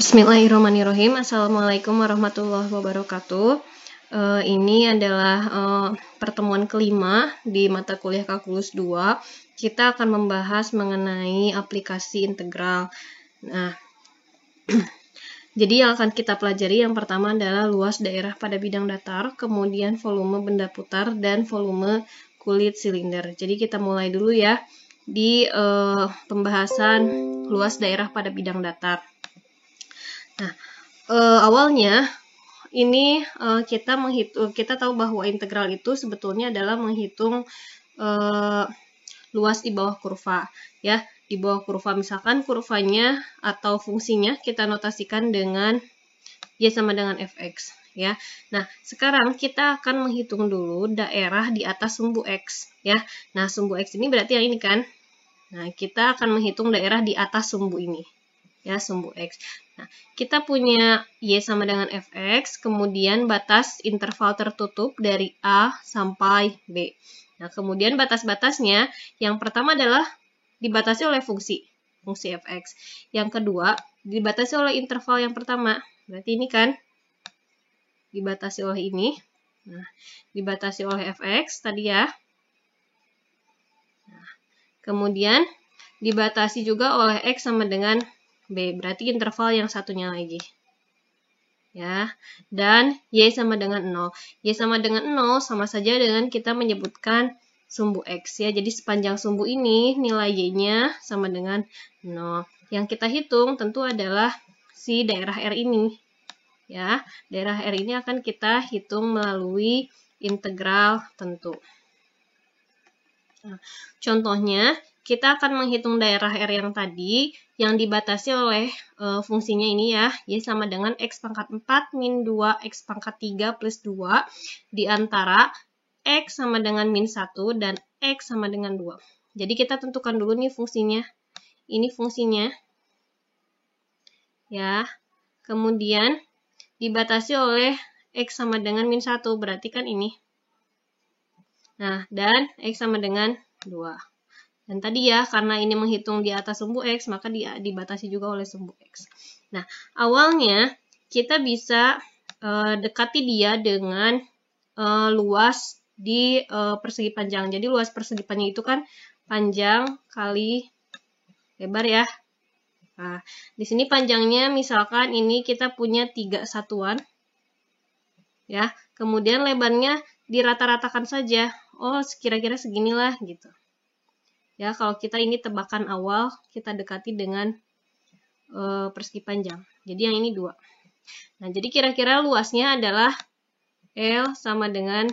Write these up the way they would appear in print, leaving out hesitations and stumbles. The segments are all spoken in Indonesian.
Bismillahirrahmanirrahim. Assalamualaikum warahmatullahi wabarakatuh. Ini adalah pertemuan kelima di mata kuliah Kalkulus 2. Kita akan membahas mengenai aplikasi integral. Nah, jadi yang akan kita pelajari yang pertama adalah luas daerah pada bidang datar, kemudian volume benda putar, dan volume kulit silinder. Jadi kita mulai dulu ya di pembahasan luas daerah pada bidang datar. Nah, awalnya ini kita tahu bahwa integral itu sebetulnya adalah menghitung luas di bawah kurva, ya. Di bawah kurva, misalkan kurvanya atau fungsinya kita notasikan dengan y sama dengan fx, ya. Nah, sekarang kita akan menghitung dulu daerah di atas sumbu x, ya. Nah, sumbu x ini berarti yang ini kan. Nah, kita akan menghitung daerah di atas sumbu ini, ya, sumbu x. Nah, kita punya y sama dengan fx, kemudian batas interval tertutup dari a sampai b. Nah, kemudian batas-batasnya, yang pertama adalah dibatasi oleh fungsi fx. Yang kedua, dibatasi oleh interval yang pertama. Berarti ini kan dibatasi oleh ini. Nah, dibatasi oleh fx tadi ya. Nah, kemudian dibatasi juga oleh x sama dengan b, berarti interval yang satunya lagi. Ya, dan y sama dengan 0. Y sama dengan 0 sama saja dengan kita menyebutkan sumbu x, ya. Jadi sepanjang sumbu ini nilai y-nya sama dengan 0. Yang kita hitung tentu adalah si daerah R ini. Ya, daerah R ini akan kita hitung melalui integral tentu. Nah, contohnya, kita akan menghitung daerah R yang tadi yang dibatasi oleh fungsinya ini ya, y sama dengan x pangkat 4 min 2 x pangkat 3 plus 2 di antara x sama dengan min 1 dan x sama dengan 2. Jadi kita tentukan dulu nih fungsinya. Ini fungsinya. Ya. Kemudian dibatasi oleh x sama dengan min 1, berarti kan ini. Nah, dan x sama dengan 2. Dan tadi ya, karena ini menghitung di atas sumbu x, maka dibatasi juga oleh sumbu x. Nah, awalnya kita bisa dekati dia dengan luas di persegi panjang. Jadi luas persegi panjang itu kan panjang kali lebar ya. Nah, di sini panjangnya misalkan ini kita punya 3 satuan. Ya, kemudian lebarnya dirata-ratakan saja. Oh, kira-kira seginilah gitu. Ya, kalau kita ini tebakan awal, kita dekati dengan persegi panjang. Jadi yang ini 2. Nah, jadi kira-kira luasnya adalah L sama dengan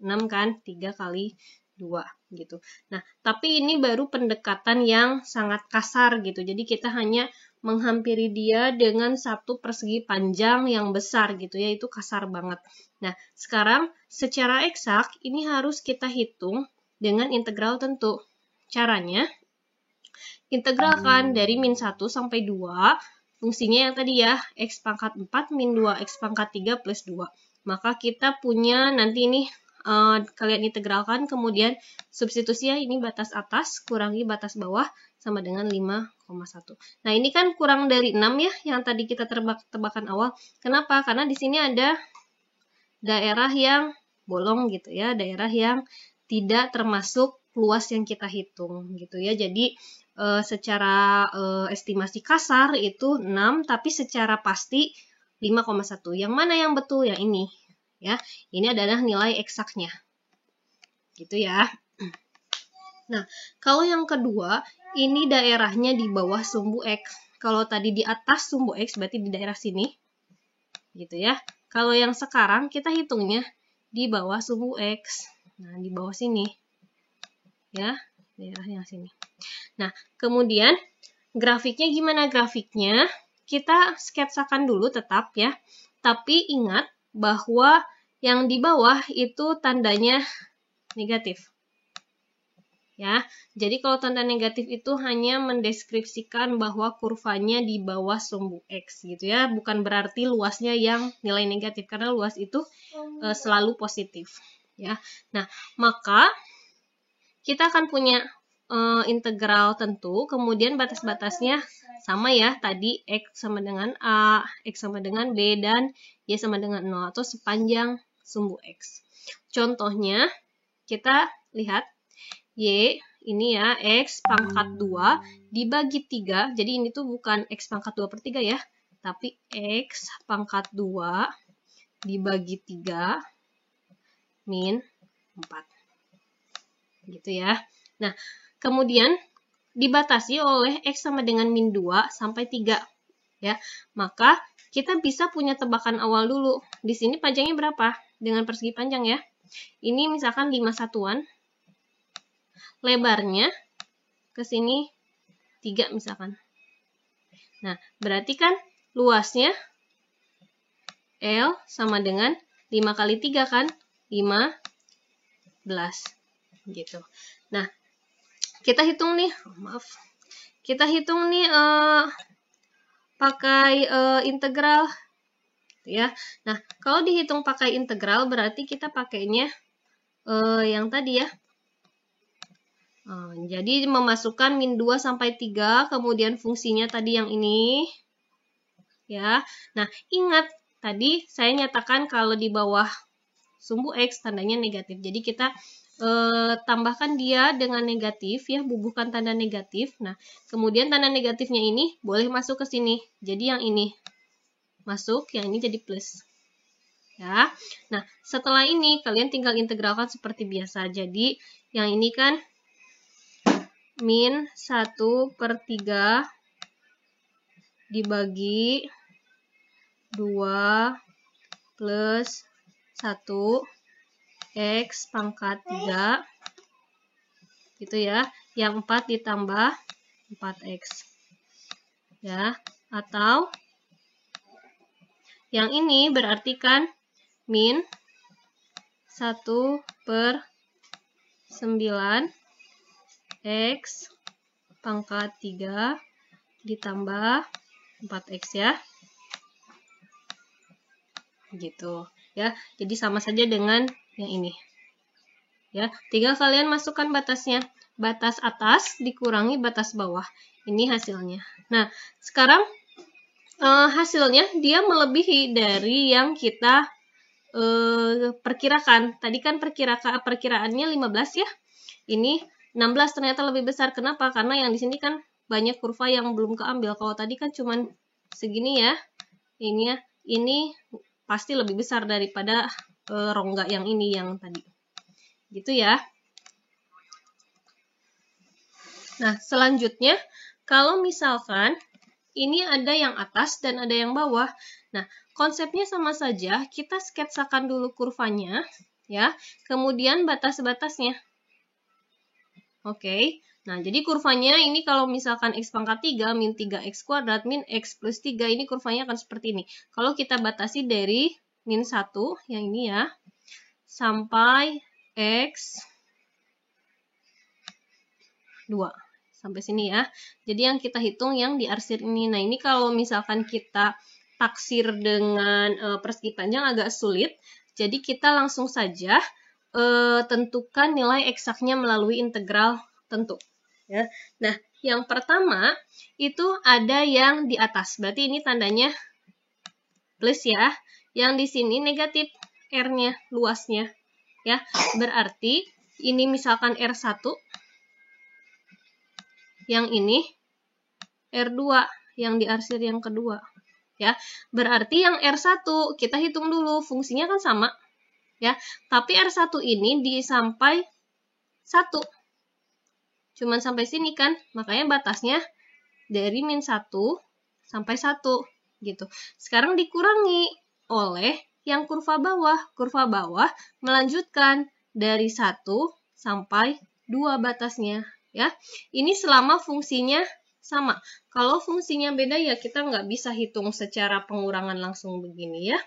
6 kan, 3 kali 2 gitu. Nah, tapi ini baru pendekatan yang sangat kasar gitu. Jadi kita hanya menghampiri dia dengan satu persegi panjang yang besar gitu ya, itu kasar banget. Nah, sekarang secara eksak ini harus kita hitung dengan integral tentu. Caranya, integralkan dari min 1 sampai 2, fungsinya yang tadi ya, x pangkat 4 min 2 x pangkat 3 plus 2. Maka kita punya nanti ini, kalian integralkan, kemudian substitusi ya, ini batas atas kurangi batas bawah sama dengan 5,1. Nah, ini kan kurang dari 6 ya, yang tadi kita tebakan awal. Kenapa? Karena di sini ada daerah yang bolong gitu ya, daerah yang tidak termasuk luas yang kita hitung gitu ya. Jadi secara estimasi kasar itu 6, tapi secara pasti 5,1. Yang mana yang betul? Yang ini ya. Ini adalah nilai eksaknya. Gitu ya. Nah, kalau yang kedua, ini daerahnya di bawah sumbu x. Kalau tadi di atas sumbu x berarti di daerah sini. Gitu ya. Kalau yang sekarang kita hitungnya di bawah sumbu x. Nah, di bawah sini. Ya, daerahnya sini. Nah, kemudian grafiknya gimana grafiknya? Kita sketsakan dulu tetap ya. Tapi ingat bahwa yang di bawah itu tandanya negatif. Ya, jadi kalau tanda negatif itu hanya mendeskripsikan bahwa kurvanya di bawah sumbu x gitu ya, bukan berarti luasnya yang nilai negatif karena luas itu selalu positif ya. Nah, maka kita akan punya integral tentu, kemudian batas-batasnya sama ya, tadi X sama dengan A, X sama dengan B, dan Y sama dengan 0, atau sepanjang sumbu X. Contohnya, kita lihat Y, ini ya, X pangkat 2 dibagi 3, jadi ini tuh bukan X pangkat 2 per 3 ya, tapi X pangkat 2 dibagi 3 min 4. Gitu ya. Nah, kemudian dibatasi oleh X sama dengan min 2 sampai 3. Ya, maka kita bisa punya tebakan awal dulu. Di sini panjangnya berapa? Dengan persegi panjang ya. Ini misalkan 5 satuan. Lebarnya ke sini 3 misalkan. Nah, berarti kan luasnya L sama dengan 5 kali 3 kan? 15. Gitu. Nah, kita hitung nih, kita hitung nih pakai integral, ya. Nah, kalau dihitung pakai integral berarti kita pakainya yang tadi ya. Jadi memasukkan min 2 sampai 3, kemudian fungsinya tadi yang ini, ya. Nah, ingat tadi saya nyatakan kalau di bawah sumbu X tandanya negatif. Jadi kita tambahkan dia dengan negatif ya, bubuhkan tanda negatif. Nah, kemudian tanda negatifnya ini boleh masuk ke sini. Jadi yang ini masuk, yang ini jadi plus. Ya. Nah, setelah ini kalian tinggal integralkan seperti biasa. Jadi yang ini kan min 1 per 3 dibagi 2 plus 1 X pangkat 3, gitu ya, yang 4 ditambah 4X, ya, atau yang ini berarti kan min 1 per 9 X pangkat 3 ditambah 4X ya, gitu ya, jadi sama saja dengan yang ini ya, tinggal kalian masukkan batasnya, batas atas dikurangi batas bawah, ini hasilnya. Nah, sekarang hasilnya dia melebihi dari yang kita perkirakan. Tadi kan perkiraannya 15 ya, ini 16 ternyata lebih besar. Kenapa? Karena yang di sini kan banyak kurva yang belum keambil. Kalau tadi kan cuman segini ya, ini pasti lebih besar daripada rongga yang ini yang tadi. Gitu ya. Nah, selanjutnya kalau misalkan ini ada yang atas dan ada yang bawah. Nah, konsepnya sama saja, kita sketsakan dulu kurvanya ya, kemudian batas-batasnya. Oke. Nah, jadi kurvanya ini kalau misalkan X pangkat 3 min 3X kuadrat min X plus 3, ini kurvanya akan seperti ini. Kalau kita batasi dari min 1 yang ini ya, sampai X 2. Sampai sini ya. Jadi yang kita hitung yang diarsir ini. Nah, ini kalau misalkan kita taksir dengan persegi panjang agak sulit. Jadi kita langsung saja tentukan nilai eksaknya melalui integral tentu. Ya. Nah, yang pertama itu ada yang di atas. Berarti ini tandanya plus ya. Yang di sini negatif R-nya, luasnya. Ya, berarti ini misalkan R1, yang ini R2, yang diarsir yang kedua. Ya, berarti yang R1 kita hitung dulu, fungsinya kan sama. Ya, tapi R1 ini sampai 1. Cuman sampai sini kan, makanya batasnya dari min 1 sampai 1 gitu. Sekarang dikurangi oleh yang kurva bawah. Kurva bawah melanjutkan dari 1 sampai 2 batasnya ya. Ini selama fungsinya sama. Kalau fungsinya beda ya kita nggak bisa hitung secara pengurangan langsung begini ya.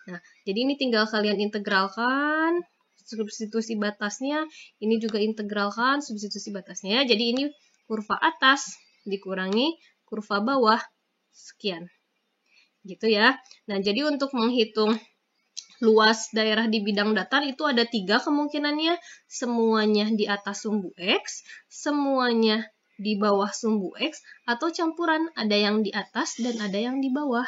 Nah, jadi ini tinggal kalian integralkan substitusi batasnya, ini juga integralkan substitusi batasnya ya. Jadi ini kurva atas dikurangi kurva bawah sekian. Gitu ya. Nah, jadi untuk menghitung luas daerah di bidang datar itu ada 3 kemungkinannya, semuanya di atas sumbu X, semuanya di bawah sumbu X, atau campuran, ada yang di atas dan ada yang di bawah.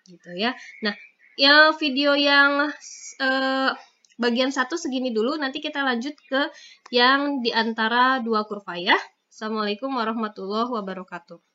Gitu ya. Nah, ya video yang bagian 1 segini dulu, nanti kita lanjut ke yang di antara 2 kurva ya. Assalamualaikum warahmatullahi wabarakatuh.